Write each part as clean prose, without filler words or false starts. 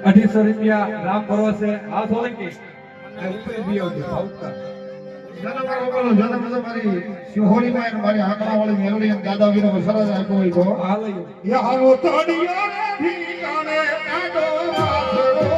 ₹250 રામ ભરોસે આ સોલંકી ઉપરી બી આવતા મારી શિહોરી માં મારી આંકડા વાળી મેલડી દાદા વીરો સરસ આપ્યો હોય તો હાલ આવ્યો હાલો તડિયો ઠીકાને કાઢો વાસરો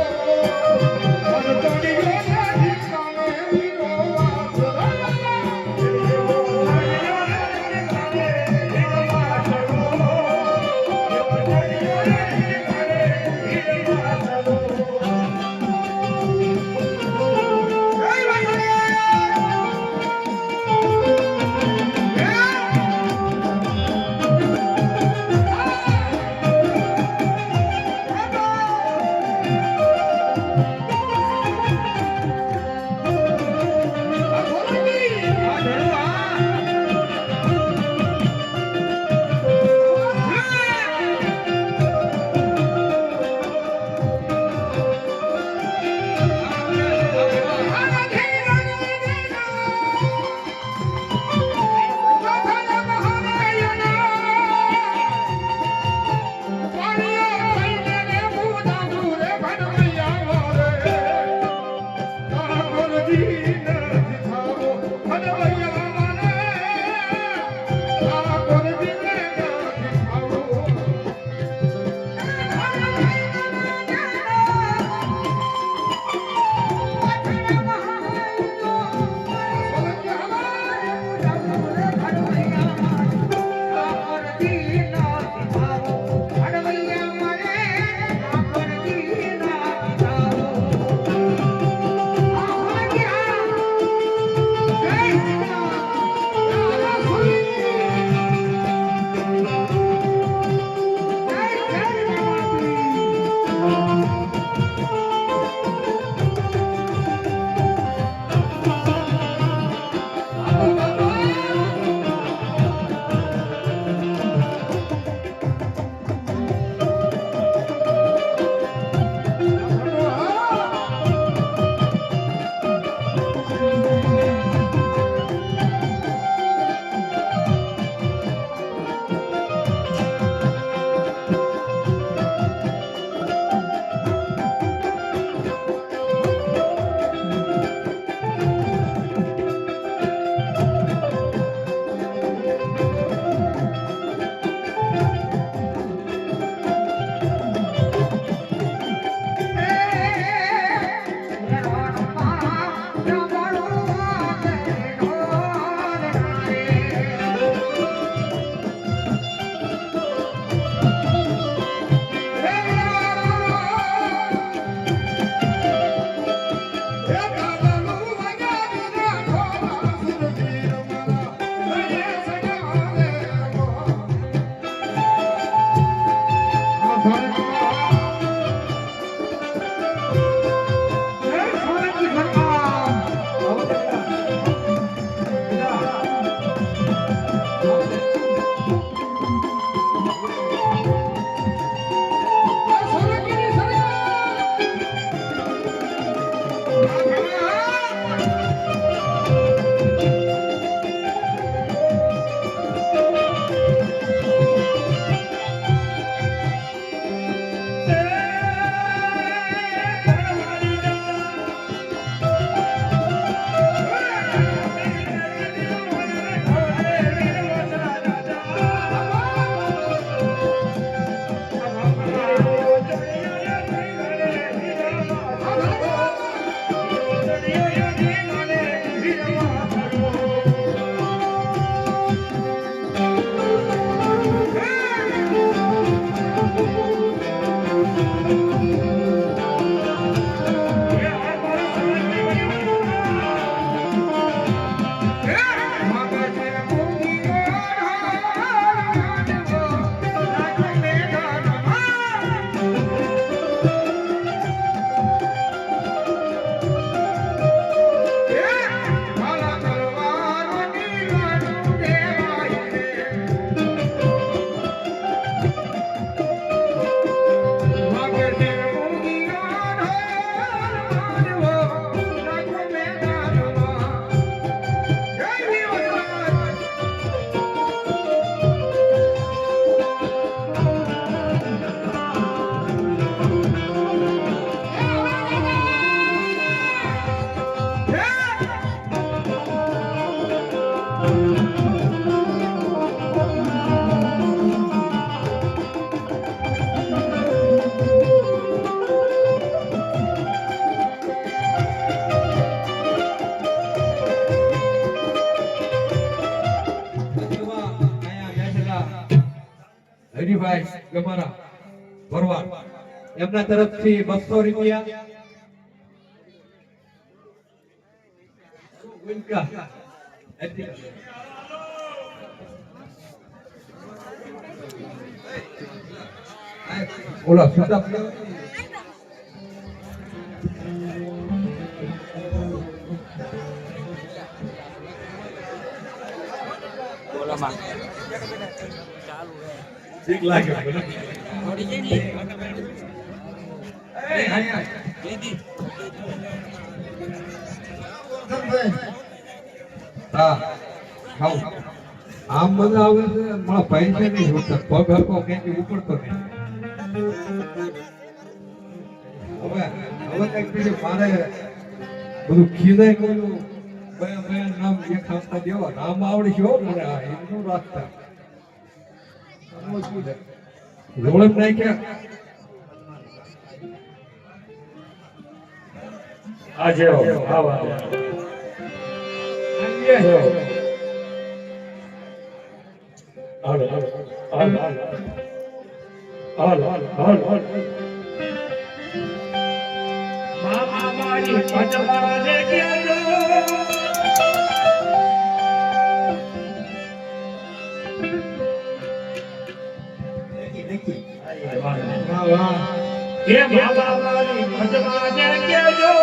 રવિભાઈ ગમારા ભરવાડ એમના તરફથી 200 રૂપિયા ઉનકા ઓલા સુતા ઓલામાં ઠીક લાગે થોડી જઈ એ હાય દીદી હા ખાવ આમ મજા આવે છે મારા પૈસા નહીં હોતા પગ હરકો ક્યાંથી ઉપડતો નહીં હવે કઈક બીજું મારે બધું ખીજાય ગયું બયા બયા નામ એક આપતા દેવા નામ આવડી છે હો મને આ એમનું રાખતા જોડમ નાખ્યા આજે આવા હાલો હાલો હાલો હાલો હાલો મામા મારી પટવાને કેજો કે મામા મારી પટવાને કેજો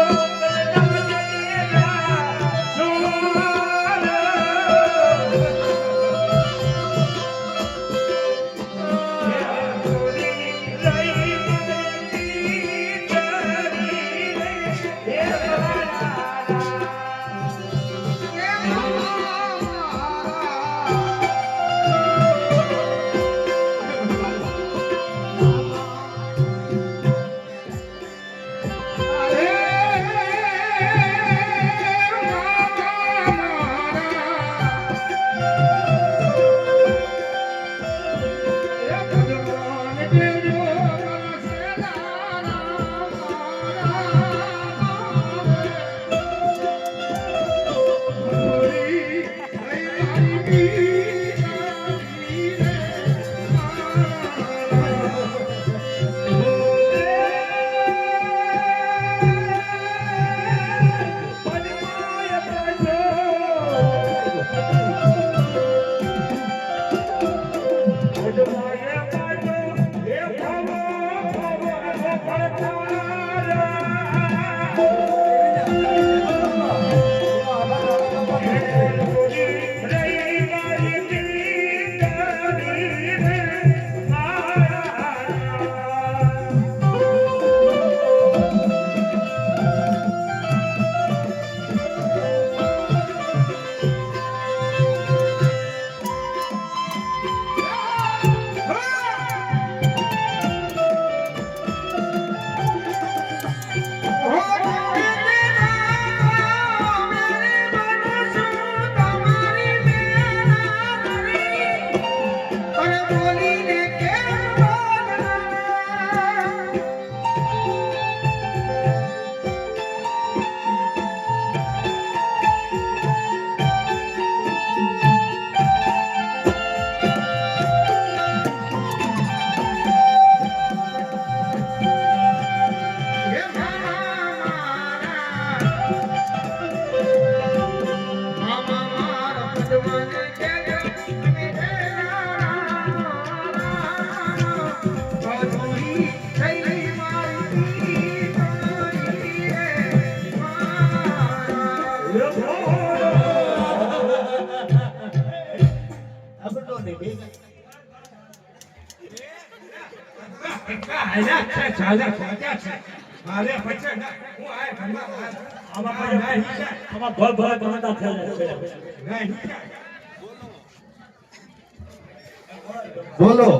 બોલો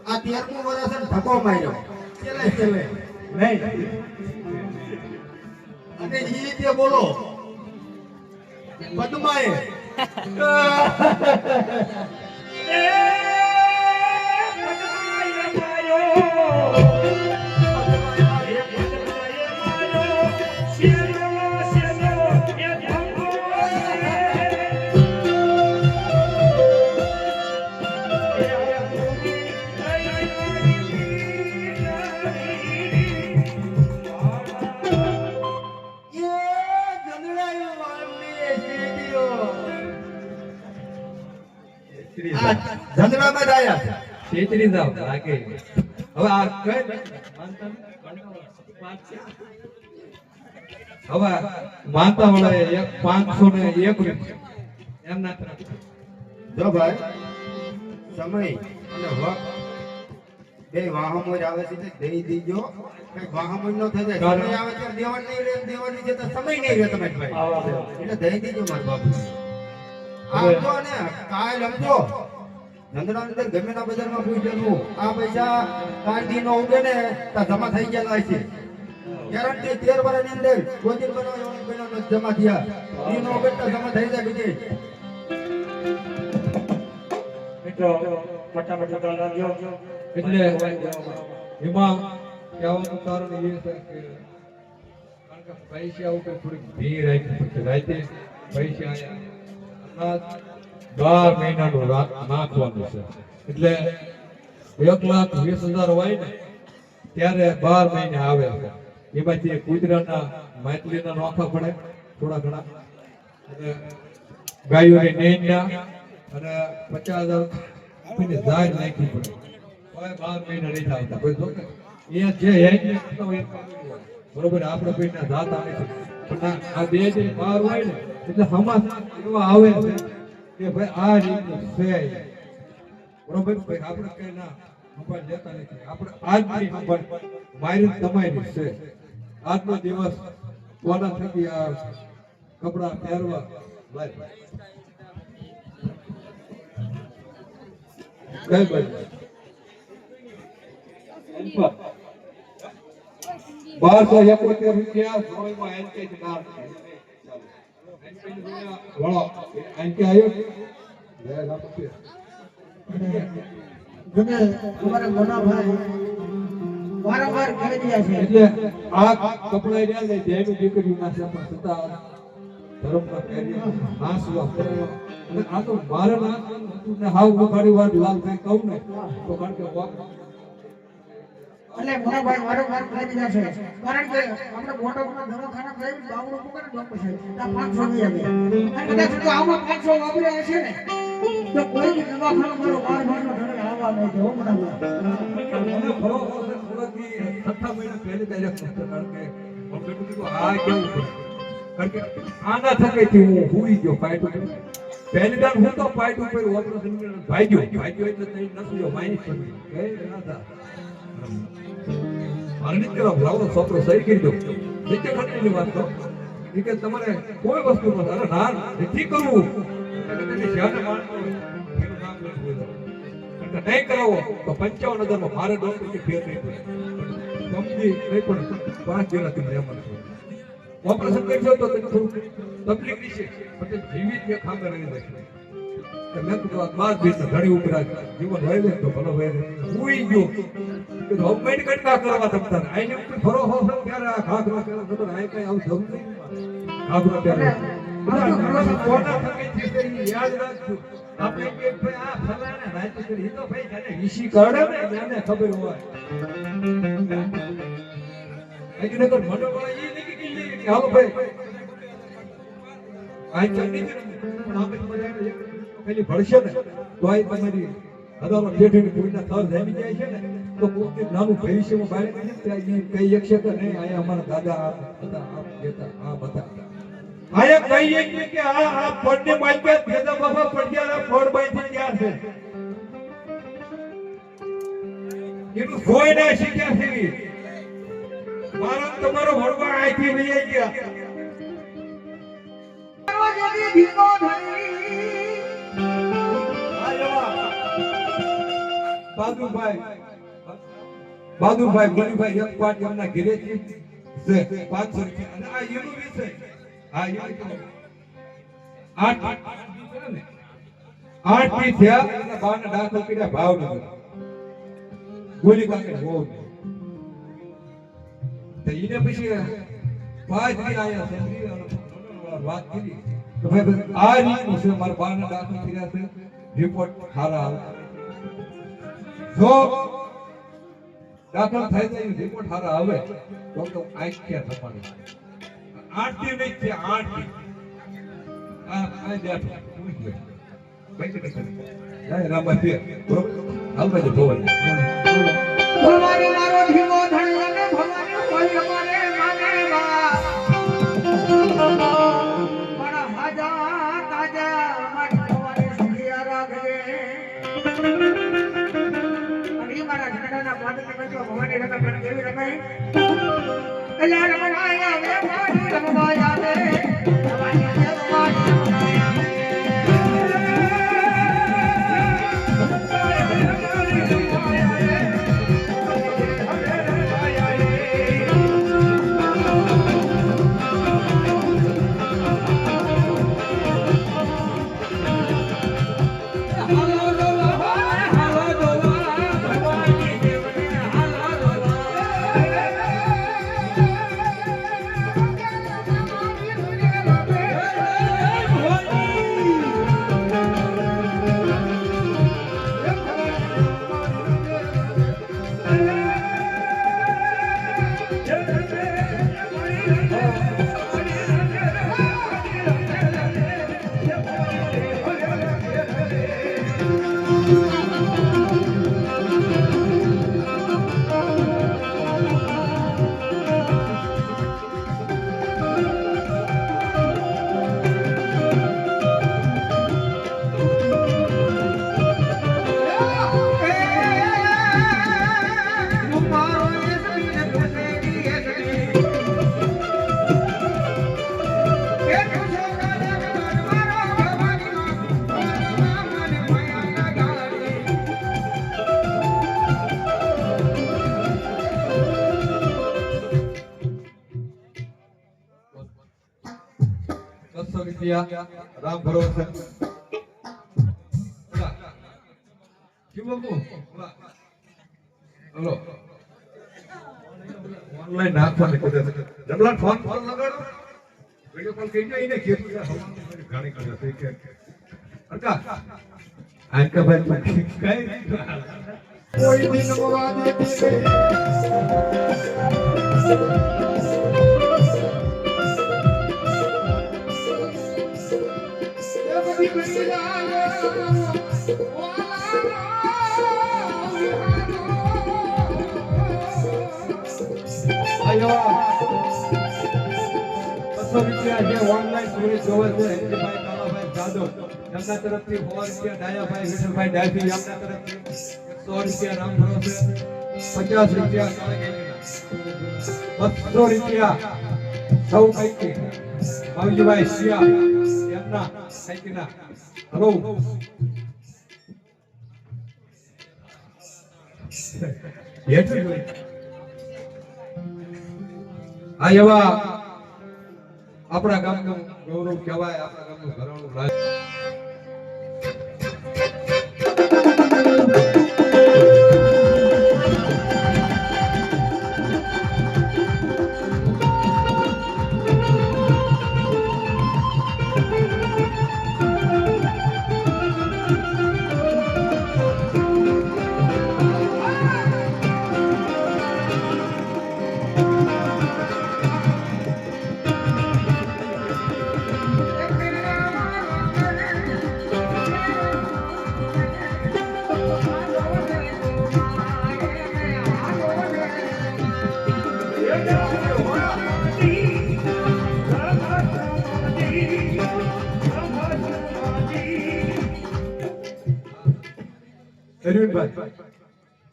આ 13મું વર્ષ ધક્કો માર્યો ચલે નહીં અને ઈ રીતે બોલો પદ્માએ Yeah. આ જંગલામાં જ આયા છે. છેતરી જાવ લાગે. હવે આ કઈ હવે માનતા વાળા 501 રૂપિયા એમના જો ભાઈ સમય અને વક્ત બે વાહમો જ આવે છે તે દઈ દીજો કઈ વાહમો ન થઈ જાય સમય આવે ત્યારે દેવાન નહીં રહે દેવાની છે તો સમય નહીં રહે તમારી ભાઈ એટલે દઈ દીજો મારા બાપુ આવજો ને કાલ સમજો ધંધડા અંદર ગમે ના બજારમાં પૂછેલું આ પૈસા કાંડી નો ઉગે ને તો જમા થઈ ગયેલા છે ગેરંટી 13 વર્ષની અંદર ગોદીન બનાવવાની બહેનો જમા થયા ઈ નો ઉગે તો જમા થઈ જાય બીજે મિત્રો ફટાફટ લાગ્યો એટલે એમાં કહેવાનું કારણ એ છે કે કારણ કે પૈસા ઉપર થોડીક ભીડ આવી પછી રાતે પૈસા અનાજ 12 મહિનાનું રાત નાખવાનું છે એટલે 1,20,000 હોય ને ત્યારે 12 મહિને આવે છે એમાંથી કુતરાના માછલીના નોખા પડે થોડા ઘણા અને ગાયોની નેણના અને 50,000 રૂપિયાની ઝાડ નાખવી પડે. હવે 12 મહિના નહીં આવતા કોઈ જો કે અહીંયા જે હેજ બરોબર આપણે કોઈના જાત આવે છે પણ આ બે જે બહાર હોય ને એટલે સમાજ એવા આવે છે કે ભાઈ આ રીતનું છે બરોબર ભાઈ આપણે કઈ ના સંભાળ લેતા નથી આપણે આજની સંભાળ મારી તમારી છે આજનો દિવસ કોના થકી આ કપડા પહેરવા લાય કઈ ભાઈ 1271 રૂપિયા સોયમાં એનકે જ નામ છે વળો એનકે આવ્યો લે રાખો અમારા મોનાભાઈ વારંવાર કહી રહ્યા છે એટલે આ કપડા રહ્યા ને જેનું દીકરીના છે પણ છતાં ધર્મના કાર્ય નાસવા કર્યો અને આ તો મારે નાસવાનું હતું ને હાવ ઉઘાડી વાર લાલ થઈ કહું ને તો કારણ કે એટલે મોનાભાઈ વારંવાર કહી રહ્યા છે કારણ કે આપણે મોટો દવાખાના કઈ બાવડું મૂકે ને ડોક્ટર સાહેબ આ 500 લઈ આવ્યા અને કદાચ જો આમાં 500 વાપર્યા હશે ને તો કોઈ બી દવાખાનો મારો 12 મહિનો ધરે આવવા નહીં દે હો મોનાભાઈ મને ફરો થોડાથી 6 મહિના પહેલે ડાયરેક્ટ કારણ કે હું બેઠું કીધું આ કેવું કારણ કે આના થકેથી હું હુઈ ગયો પાઇટ ઉપર પહેલી વાર હું તો પાઇટ ઉપર ઓપરેશન ભાગ્યો એટલે નહીં નસલ્યો માઇનસ કરી ગઈ રાધા મારે નથી કરવા લાવો છોકરો સહી કરી દો નીચે ખટીની વાત કરો એ કે તમારે કોઈ વસ્તુ ન અરે ના નથી કરવું એટલે ધ્યાન માણસો એનું નામ લખી દીધું કારણ કે નહીં કરાવો તો 55,000 માં મારે ડોક્ટર ફેર નહીં પડે કંપની નહીં પણ 5 જેનાથી મને એમ ઓપરેશન કરશો તો થોડું તકલીફ રહેશે પણ જીવિત કે ખાંગર રહી જશે મેં કીધું આ માર બીજ ઘણી ઉપરા જીવન હોય ને તો ભલો હોય હુઈ ગયો કે ગવર્મેન્ટ કટકા કરવા તમતા આઈને ઉપર ફરો હો ત્યારે આ ઘાઘરો પહેરો ખબર આય કઈ આવું જરૂર નહીં ઘાઘરો પહેરો કોના થકે છે યાદ રાખજો આપણે કે ભાઈ આ ફલાને રાત કરી ઈ તો ભાઈ જાને વીસી કરડે ને જાને ખબર હોય એટલે કર મનોવાળા ઈ નહીં કે હાલો ભાઈ આ ચટણી પણ આપણે મજાને પેલી ભળશે ને તો આ તમારી હજારો પેઢીની પૂરીના થર જામી જાય છે ને તો કોઈ નાનું ભવિષ્યમાં બહાર કઈ એક છે કે નહીં આયા અમારા દાદા આ હતા આ હતા આ હતા આયા કહીએ કે આ પડને માઈકે ભેદા બાબા પડ્યા ફળ બાઈથી ક્યાં છે એનું જોઈ ના શીખ્યા છે મારા તમારો વડવા આઈથી વહી ગયા બહાદુરભાઈ ગોલીભાઈ એક પાટ એમના ઘરે છે 500 રૂપિયા અને આ એનું વિષય આ એનું 8 થી થયા અને બાને દાખલ કર્યા ભાવનગર ગોલી કાકે બહુ તો એને પછી 5 દી આયા સંધી વાત કરી તો ભાઈ આ રીતનું છે મારા બાને દાખલ કર્યા છે રિપોર્ટ સારા આવે જો દાખલ થાય તો રિપોર્ટ સારા આવે તો આંખ ક્યાં થવાની 8 થી નહીં છે 8 થી આ આ જાત રામભાઈ પીર બરોબર હાલ ભાઈ ભવાની ભવાની મારો ધીમો ધણી અને ભવાની કોઈ અમારે માને બા મારા હાજા તાજા મારી ભવાની સુખિયા રાખજે અને મારા ઘરડાના પાદને બેઠો ભવાની રમે પણ કેવી રમે એટલે રમવાયા વે ભવાની રમવાયા વે ભવાની રમવાયા વે રામ ભરોસે શિવ બાપુ હલો ઓનલાઈન નાખવાની કદાચ જમલા ફોન લગાડો વિડિયો કોલ કરી એને ખેતી ઘણી કરે છે કે અરકા આંકા ભાઈ કઈ કોઈ દિન મોવાદે ઓનલાઈન સ્ટોરી જોવે છે હિન્દીભાઈ કાલાભાઈ જાદવ એમના તરફથી 100 રૂપિયા ડાયાભાઈ વિઠ્ઠલભાઈ ડાયફી એમના તરફથી 100 રૂપિયા રામ ભરોસે 50 રૂપિયા કાળગીના 200 રૂપિયા સૌ પૈકી બાવજીભાઈ શિયા એમના પૈકીના હલો આ એવા આપણા ગામનું ગૌરવ કહેવાય આપણા ગામનું ઘરાણું રાજ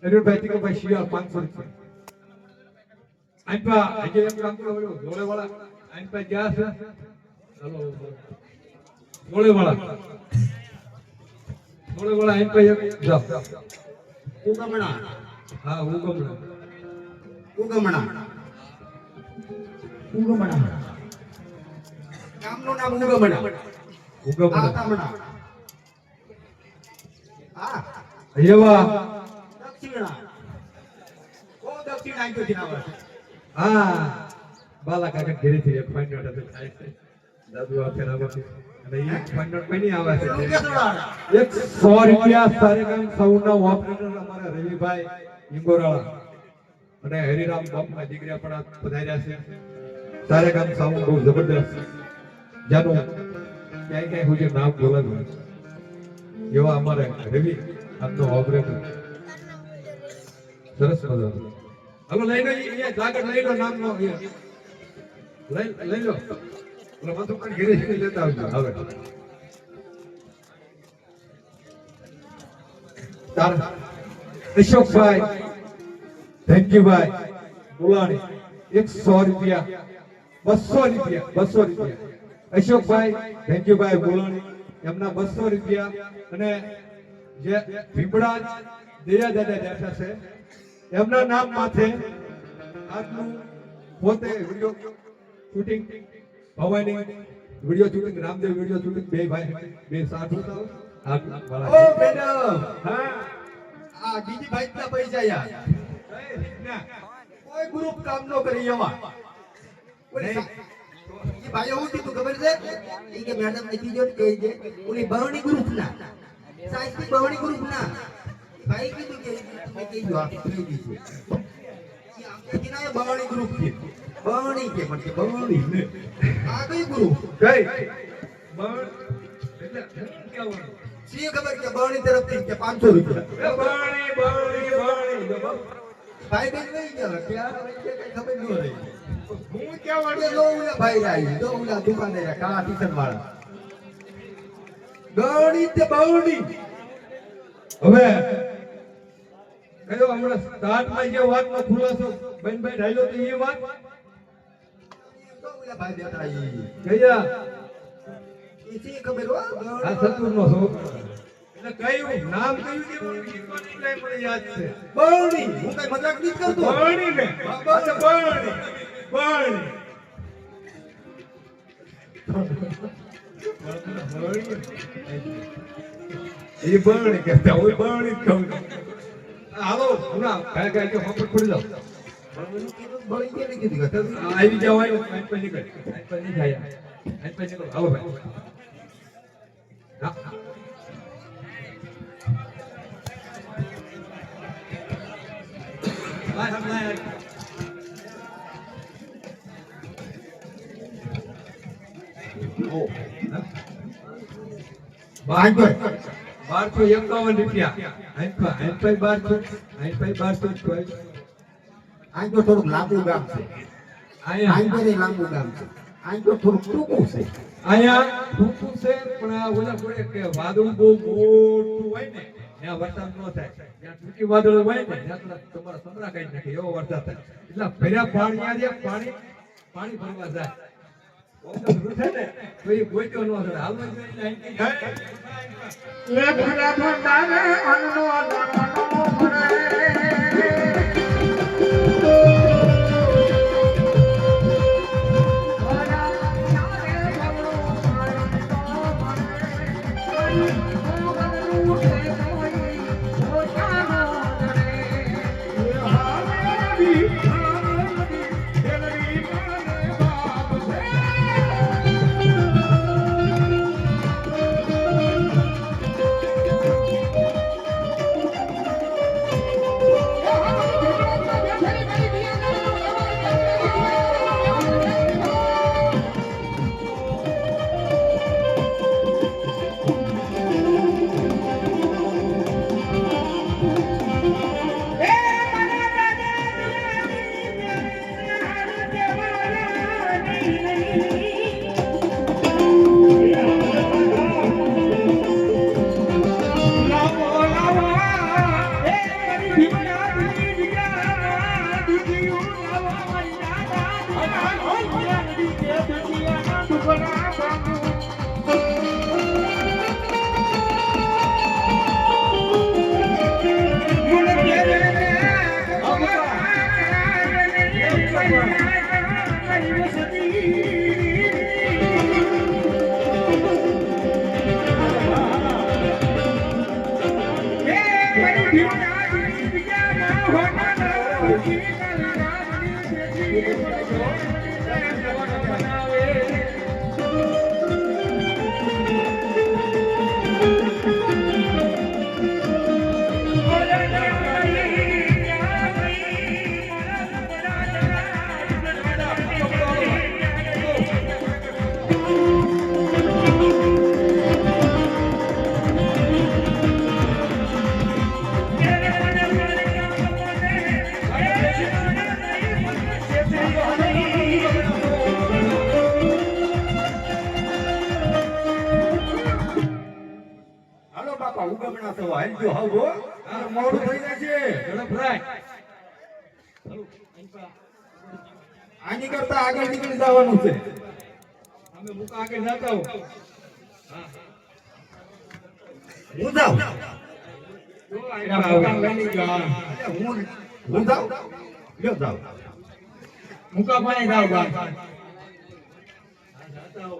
અરુણભાઈ ટીકભાઈ શિયાળ 500 રૂપિયા આઈપા આજે એમ કામ કરો જોડેવાળા આઈપા ગયા છે ચાલો જોડેવાળા આઈપા એક જાવ ઉગમણા હા ઉગમણા ગામનું નામ ઉગમણા ઉગમણા આતામણા હા એવા દક્ષિણા ઓ દક્ષિણ આઈ ગયો આવે હા બાલા કાકા ઘરે થી એક ફાઇનલ હતો થાય છે દાદુ આ ફેરાવતી અને એક ફાઇનલ પૈની આવે છે 100 રૂપિયા સારેગામ સૌના ઓપરેટર અમારા રવિભાઈ ઇંગોરાળા અને હરિરામ બાપના દીકરા પણ પધાર્યા છે સારેગામ સૌ બહુ જબરદસ્ત જાનું ક્યાંય ક્યાંય હું નામ બોલાવ્યું એવા અમારે રવિ આજનો ઓપરેટર સરસ મજાનો. હવે લઈ લો અહીંયા જાગર લઈ લો નામનો લઈ લો એટલે બધું પણ ઘેરે ઘેરે લેતા આવજો. હવે તારા અશોકભાઈ થેન્ક યુ ભાઈ બોલાણી 100 રૂપિયા 200 રૂપિયા અશોકભાઈ થેન્ક યુ ભાઈ બોલાણી એમના 200 રૂપિયા. અને જે ભીમડા દયા દાદા બેઠા છે એમના નામ માથે આજનું પોતે video shooting Bhavani video shooting Ramdev video shooting બે ભાઈ બે સાથ ઉતારો. ઓ મેડમ હા આ બીજી ભાઈ ના પૈસા યાર કોઈ ગ્રુપ કામ નો કરી એવા ઓલી એ ભાઈ એવું કીધું ખબર છે ઈ કે મેડમ ને કીધું કે જે ઓલી બવણી ગ્રુપ ના સાયન્સ બવણી ગ્રુપ ના ભાઈ કીધું કે મેં કીધું આ થઈ ગઈ છે ઈ આપણે કિનારે બવણી ગ્રુપ છે બવણી કે મને બવણી ને આ કઈ ગ્રુપ કઈ બળ એટલે કેવાનું સી ખબર કે બવણી તરફથી કે 500 રૂપિયા બાણી ભાઈ બેન નહીં ગયા ક્યાં વચ્ચે કઈ ખબર ન રહી હું ક્યાં વાળે જો ઉલા ભાઈ રાઈ જો ઉલા દુકાને કાળા ટી-શર્ટ વાળા ગવડી તે બવડી હવે કયો હમણાં સ્ટાર્ટમાં જે વાતનો ખુલાસો બેનભાઈ ઢાલ્યો તો એ વાત જો ઉલા ભાઈ બેઠા ઈ કયા ઈ સી ખબર હો આ સતુરનો છોકરો એટલે કયું નામ કયું દેવાનું ઈ પણ નહીં મને યાદ છે. બવડી હું કઈ મજાક નથી કરતો બાણી ને બસ બાણી બાણી એ બાણી કહેતા હોય બાણી જ કહું. હાલો હમણાં કાંઈ કાંઈ કે મફત પડી જાઓ. બળી કે નહીં કીધી કે આવી જાઓ આવી આઈ પર નીકળ આઈ પર નહીં જાય આઈ પર નીકળ હાલો ભાઈ હા બાય બાય 1251 રૂપિયા 1200 આ જો થોડું લાંબુ ગામ છે અહીંયા આ લાંબુ ગામ છે આ જો થોડું ટૂંકું છે અહીંયા ટૂંકું છે પણ આ ઓલા પડે કે વાદળ બહુ મોટું હોય ને ત્યાં વરસાદ ન થાય ત્યાં ટૂંકી વાદળ હોય ને ત્યાં તમારા સમરા કાઢી નાખે એવો વરસાદ થાય એટલે ભર્યા પાણી પાણી પાણી ભરવા જાય છે ને તો એ ગોઈતો ન થાય હાલમાં લેખલા ભંડારે અન્નો દાનનો મળે ઉગમણા તો હાલજો હાવ હો મોડું થઈ જશે ઝડપ રાખ. આની કરતા આગળ નીકળી જવાનું છે અમે મુકા આગળ જાતા હો. હું જાઉં જો આ મુકા લઈને ગયા. હું જાઉં લ્યો જાઉં મુકા પાણી જાવ બા. જાતા હો.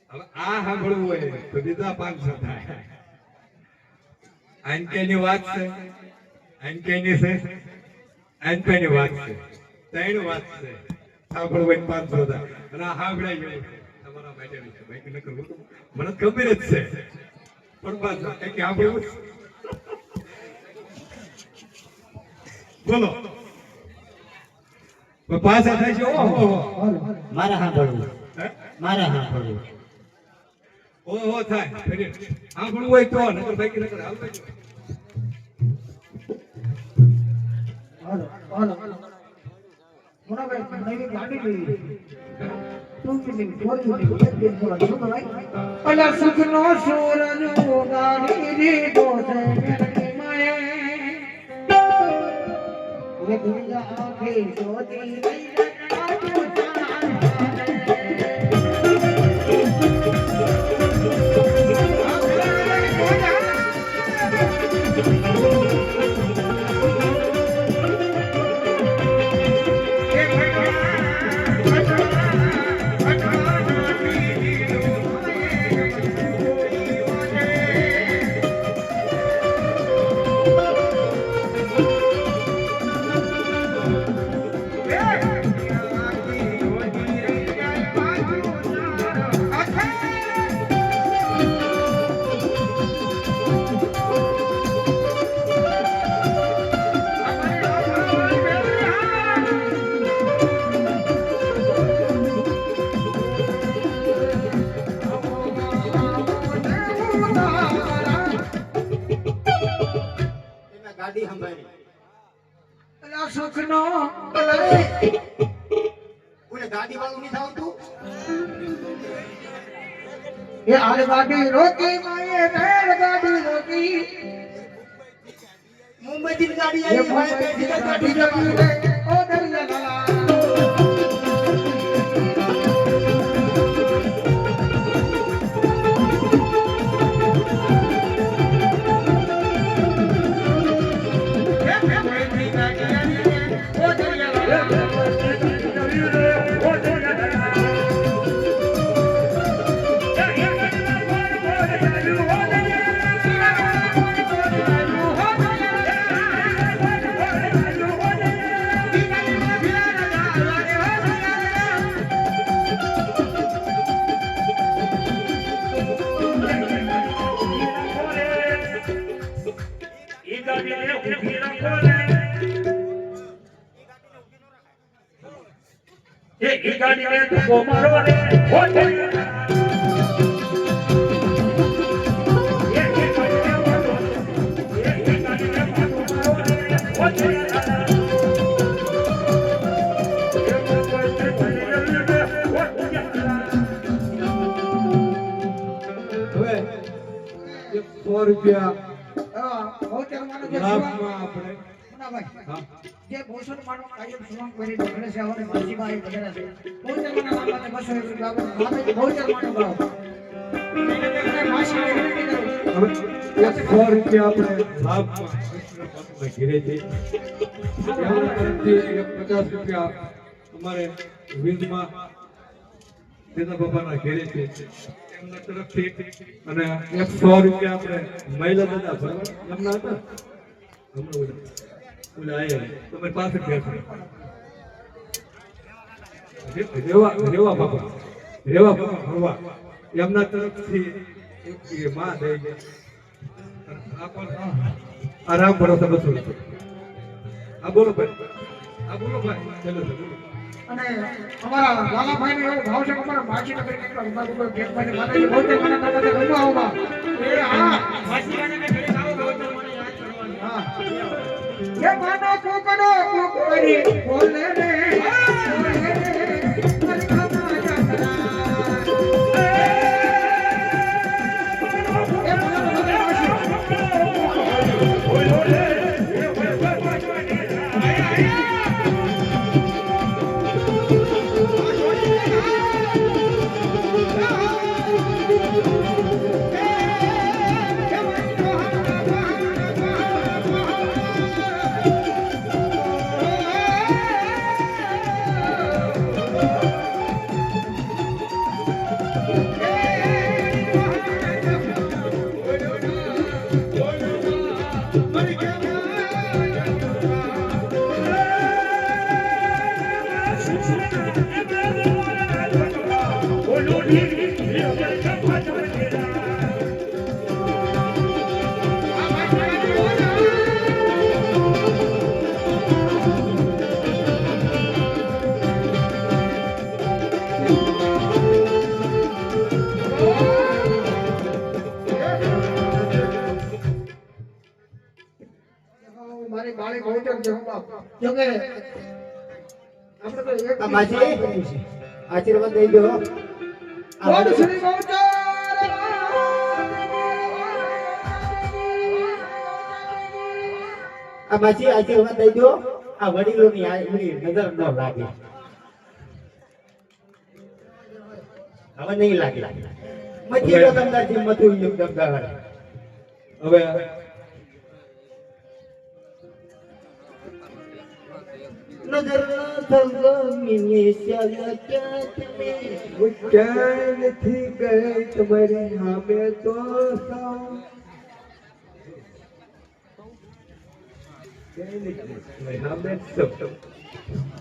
હવે આ સાંભળવું હોય તો બીજા 500 થાય. આનકેની વાત છે, આનકેની છે, આનકેની વાત છે, ત્રણ વાત છે. સાંભળવું હોય 500 થાય. અને આ સાંભળાઈ ગયું તમારા માટે છે ભાઈ કે ન કરવું મને ખબર જ છે પણ બસ કે સાંભળવું બોલો પાછા થાય છે. ઓહો મારા સાંભળવું હે? મારા સાંભળવું ઓહો થાય ફરી સાંભળવું હોય તો નકર બાકી નકર હાલતા જ. હાલો હાલો મોનાભાઈ નવી ગાડી લઈ તું કે ફોરી એક દિન બોલા શું ભાઈ અલા સુખનો સૂરજ ઉગાડી દીધો છે મેરી માએ વે દુનિયા આંખે જોતી રહી Yeah. કૃષ્ણ બોલાવે ઓલે ગાડી વાળું નહીં થાવતું એ આલ ગાડી રોકી માએ રેલ ગાડી રોકી મુંબઈ થી ગાડી એ આવી ભાઈ ભાઈ બેસી ગાડી ગાડી રોકી રે ઓ દરિયા લાલા એ ગાડી ને તું મારો રે હવે 100 રૂપિયા ભૌચર માનો જે લાભમાં આપણે ભાઈ હા જે ભૂષણ માનો કાયમ સુવાંગ કરી દો ગણેશ આવને માસીબાઈ વગેરે છે ભૌચર માનો નામે 200 રૂપિયા નામે ભૌચર માનો ભાવ માસી વિનંતી કરું હવે 100 રૂપિયા આપણે લાભમાં કૃષ્ણ પંથમાં ઘેરેથી એમના તરફથી 50 રૂપિયા અમારે વીજમાં દેતા બાપાના ઘેરે છે એમના તરફથી અને 100 રૂપિયા આપણે મહિલા દાદા બરાબર એમના હતા હમણાં ઓલા આયા તમે પાસે બેઠો રેવા બાપા ભરવા એમના તરફથી એ માં દઈ દે આ રામ ભરોસા 200 રૂપિયા આ બોલો ભાઈ ચલો બોલો અને અમારા લાલાભાઈ નો એવો ભાવ છે કે અમારા માછી નગર કેટલા ઉમર ઉપર ભેટભાઈ માતાજી ભૌચર માના દાદા ગણવા આવવા એ હા માછી રાજા ને ઘરે આવો ભૌચર મને યાદ કરવાની હા ये मानो कोकड़ो कोकड़ी बोले रे મારી બાળી ભૌચર છે જોકે આપણે તો એક આ માજી આશીર્વાદ દઈ દો બોલ શ્રી ભૌચર આ માજી આશીર્વાદ દઈ દો આ વડીલોની આંગળી નજર ન લાગે હવે નહીં લાગે મજી નો દમદાજી મથું યુગ દમદાર હવે નજર થલગમીને ચાલ્યા ક્યાં તમે ક્યાં નથી ગઈ તમારી સામે તો સાવ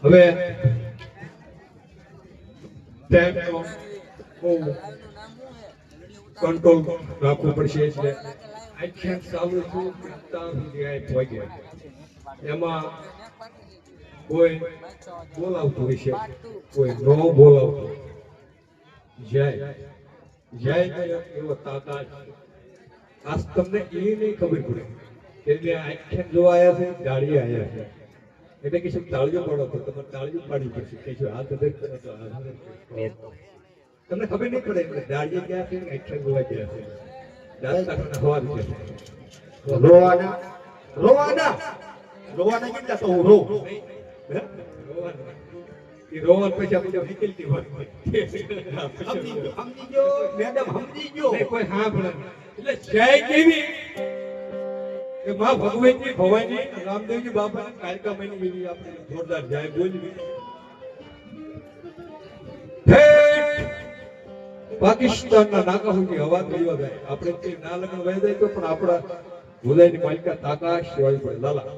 હવે ટાઈમનો બહુ કંટ્રોલ રાખવું પડશે એટલે આખ્યાન ચાલુ છું ત્યાં સુધી આ પહોંચ્યા એમાં કોઈ બોલાવતું હોય છે કોઈ ન બોલાવતું જાય એવો તાકાત આજ તમને એ નહીં ખબર પડે કે આખ્યાન જોવા આવ્યા છે ગાડી આવ્યા છે એટલે કે શું તાળીઓ પાડો તો તમારે તાળીઓ પાડવી પડશે કે શું હાથ અધર કરો તો હાથ અધર કરો. તમને ખબર નહીં પડે એટલે દાળીએ ક્યાં છે એક્શન ગોવા ક્યાં છે દાળ કાઢવાના હવા છે રોવાના કેટલા તો હું રો હે? રોવાનું. એ રોવાનું પછી આપણે નીકળતી હોય સમજી ગયો મેડમ સમજી ગયો નહીં, કોઈ સાંભળે નહીં. એટલે જય કેવી કે માં ભગવતી ભવાની રામદેવજી બાપા કાયકા મહિની એવી આપણે જોરદાર જાય બોલવી. ઠેઠ પાકિસ્તાનના નાકા સુધી અવાજ વયો જાય. આપણે તે ના લગ્ન વહી જાય તો પણ આપણા ભુલાઈની માલિકા તાકાશ હોય પડે લાલા.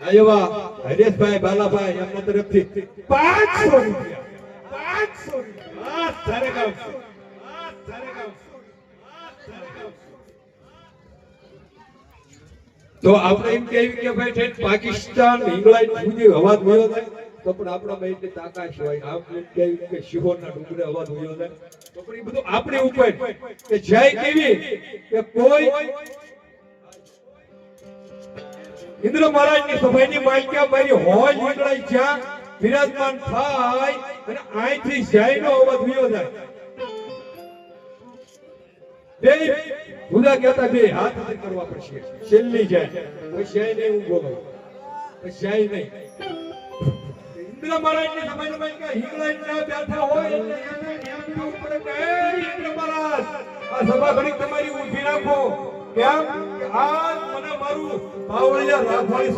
આ એવા હરેશભાઈ બાલાભાઈ એમના તરફથી 500 રૂપિયા 500 રૂપિયા આ તારે ગામ તો આપણે એમ કહેવી કે ભાઈ ઠેઠ પાકિસ્તાન ઇંગ્લેન્ડ સુધી અવાજ વયો જાય તો પણ આપણા ભાઈ એટલી તાકાત હોય. આમ એમ કહેવી કે શિહોરના ડુંગરે અવાજ વયો જાય તો પણ એ બધું આપણી ઉપર કે જય કેવી કે કોઈ ઇન્દ્ર મહારાજની સભાની માલિકા મારી હોય નીકળાય જ્યાં વિરાજમાન થાય અને અહીંથી જયનો અવાજ વયો જાય. બે ભૂલા કહેતા બે હાથ અધર કરવા પડશે છેલ્લી જાય પછી જય નહીં હું બોલો પછી જય નહીં. ઇન્દ્ર મહારાજની સભાની માલિકા હિંગળાજના બેઠા હોય એટલે એને નિયમ કરવું પડે કે હે ઇન્દ્ર મહારાજ આ સભા ઘડીક તમારી ઊભી રાખો. કેમ કે આજ મને મારું બાવળિયા રાખવાની